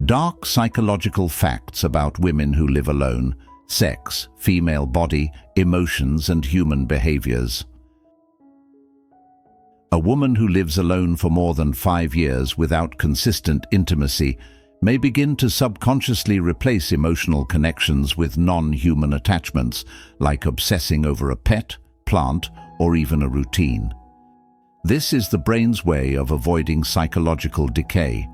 Dark psychological facts about women who live alone: sex, female body, emotions and human behaviors. A woman who lives alone for more than 5 years without consistent intimacy may begin to subconsciously replace emotional connections with non-human attachments, like obsessing over a pet, plant, or even a routine. This is the brain's way of avoiding psychological decay.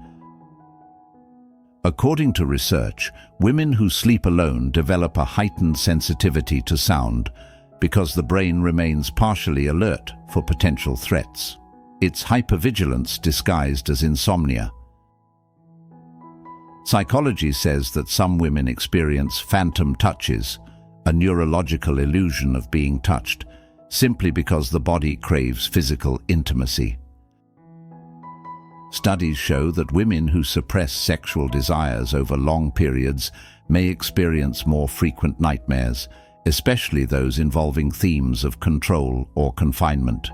According to research, women who sleep alone develop a heightened sensitivity to sound because the brain remains partially alert for potential threats. It's hypervigilance disguised as insomnia. Psychology says that some women experience phantom touches, a neurological illusion of being touched, simply because the body craves physical intimacy. Studies show that women who suppress sexual desires over long periods may experience more frequent nightmares, especially those involving themes of control or confinement.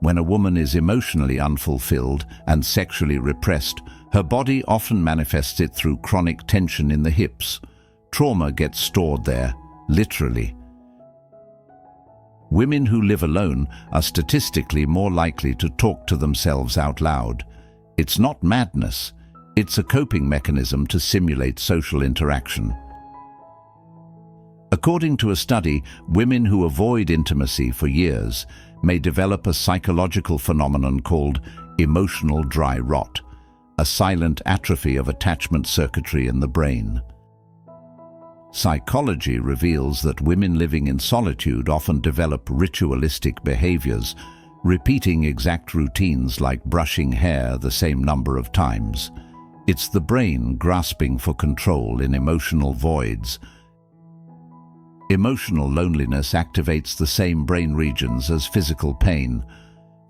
When a woman is emotionally unfulfilled and sexually repressed, her body often manifests it through chronic tension in the hips. Trauma gets stored there, literally. Women who live alone are statistically more likely to talk to themselves out loud. It's not madness, it's a coping mechanism to simulate social interaction. According to a study, women who avoid intimacy for years may develop a psychological phenomenon called emotional dry rot, a silent atrophy of attachment circuitry in the brain. Psychology reveals that women living in solitude often develop ritualistic behaviors, repeating exact routines like brushing hair the same number of times. It's the brain grasping for control in emotional voids. Emotional loneliness activates the same brain regions as physical pain.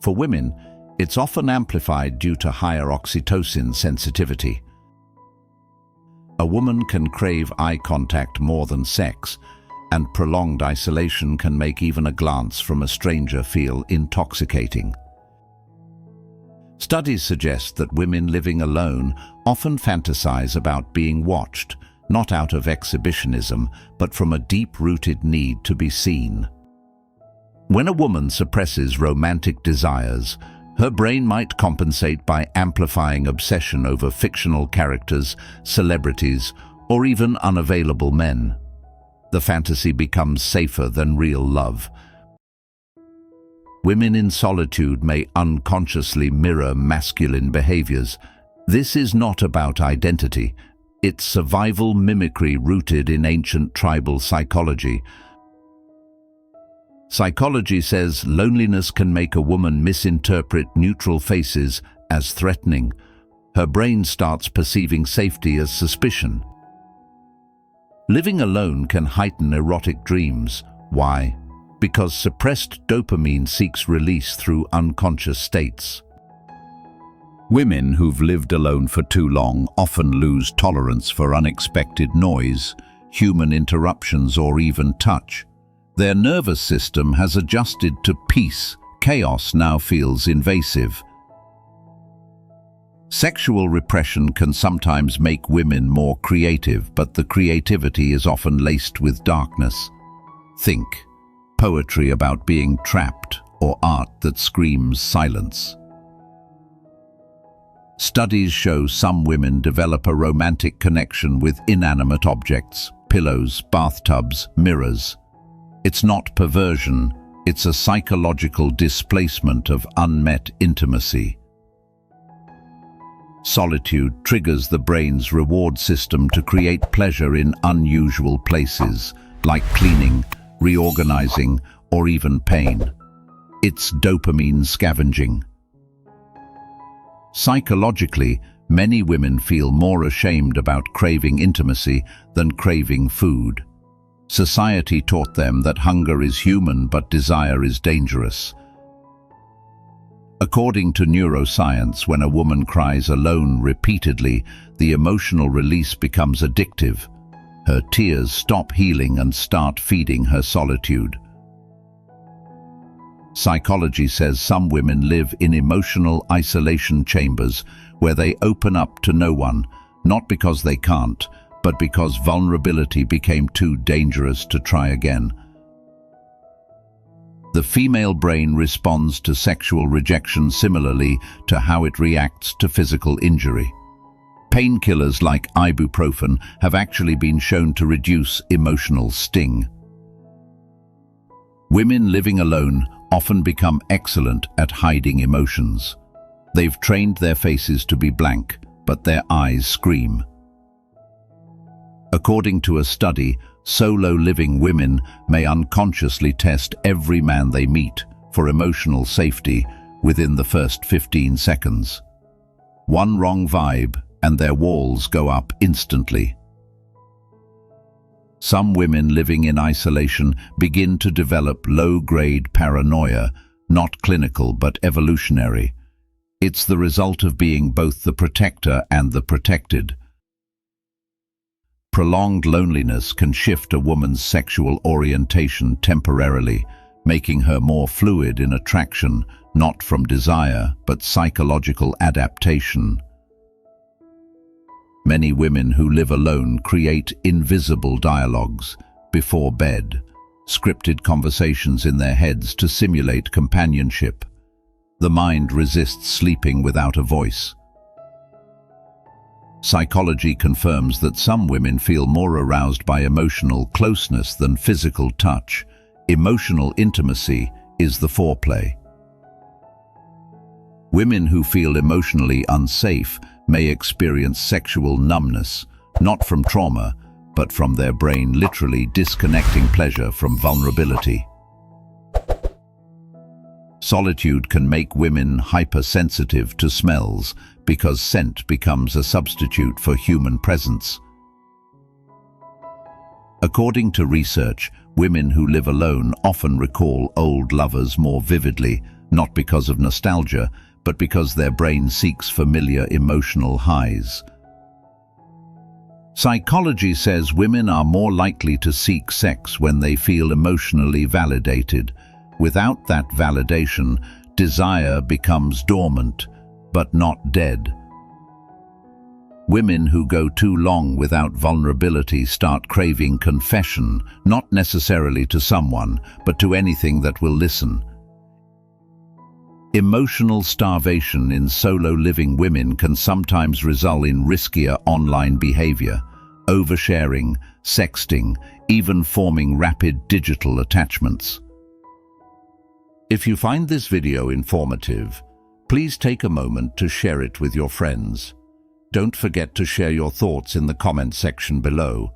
For women, it's often amplified due to higher oxytocin sensitivity. A woman can crave eye contact more than sex, and prolonged isolation can make even a glance from a stranger feel intoxicating. Studies suggest that women living alone often fantasize about being watched, not out of exhibitionism, but from a deep-rooted need to be seen. When a woman suppresses romantic desires, her brain might compensate by amplifying obsession over fictional characters, celebrities, or even unavailable men. The fantasy becomes safer than real love. Women in solitude may unconsciously mirror masculine behaviors. This is not about identity. It's survival mimicry rooted in ancient tribal psychology. Psychology says loneliness can make a woman misinterpret neutral faces as threatening. Her brain starts perceiving safety as suspicion. Living alone can heighten erotic dreams. Why? Because suppressed dopamine seeks release through unconscious states. Women who've lived alone for too long often lose tolerance for unexpected noise, human interruptions, or even touch. Their nervous system has adjusted to peace. Chaos now feels invasive. Sexual repression can sometimes make women more creative, but the creativity is often laced with darkness. Think poetry about being trapped, or art that screams silence. Studies show some women develop a romantic connection with inanimate objects, pillows, bathtubs, mirrors. It's not perversion, it's a psychological displacement of unmet intimacy. Solitude triggers the brain's reward system to create pleasure in unusual places, like cleaning, reorganizing, or even pain. It's dopamine scavenging. Psychologically, many women feel more ashamed about craving intimacy than craving food. Society taught them that hunger is human but desire is dangerous. According to neuroscience, when a woman cries alone repeatedly, the emotional release becomes addictive. Her tears stop healing and start feeding her solitude. Psychology says some women live in emotional isolation chambers where they open up to no one, not because they can't, but because vulnerability became too dangerous to try again. The female brain responds to sexual rejection similarly to how it reacts to physical injury. Painkillers like ibuprofen have actually been shown to reduce emotional sting. Women living alone often become excellent at hiding emotions. They've trained their faces to be blank, but their eyes scream. According to a study, solo-living women may unconsciously test every man they meet for emotional safety within the first 15 seconds. One wrong vibe and their walls go up instantly. Some women living in isolation begin to develop low-grade paranoia, not clinical but evolutionary. It's the result of being both the protector and the protected. Prolonged loneliness can shift a woman's sexual orientation temporarily, making her more fluid in attraction, not from desire, but psychological adaptation. Many women who live alone create invisible dialogues before bed, scripted conversations in their heads to simulate companionship. The mind resists sleeping without a voice. Psychology confirms that some women feel more aroused by emotional closeness than physical touch. Emotional intimacy is the foreplay. Women who feel emotionally unsafe may experience sexual numbness, not from trauma, but from their brain literally disconnecting pleasure from vulnerability. Solitude can make women hypersensitive to smells because scent becomes a substitute for human presence. According to research, women who live alone often recall old lovers more vividly, not because of nostalgia, but because their brain seeks familiar emotional highs. Psychology says women are more likely to seek sex when they feel emotionally validated. Without that validation, desire becomes dormant, but not dead. Women who go too long without vulnerability start craving confession, not necessarily to someone, but to anything that will listen. Emotional starvation in solo-living women can sometimes result in riskier online behavior, oversharing, sexting, even forming rapid digital attachments. If you find this video informative, please take a moment to share it with your friends. Don't forget to share your thoughts in the comment section below.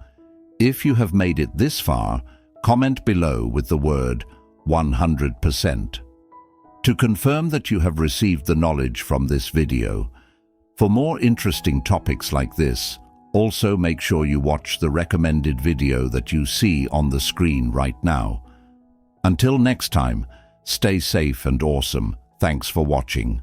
If you have made it this far, comment below with the word 100%. To confirm that you have received the knowledge from this video. For more interesting topics like this, also make sure you watch the recommended video that you see on the screen right now. Until next time, stay safe and awesome. Thanks for watching.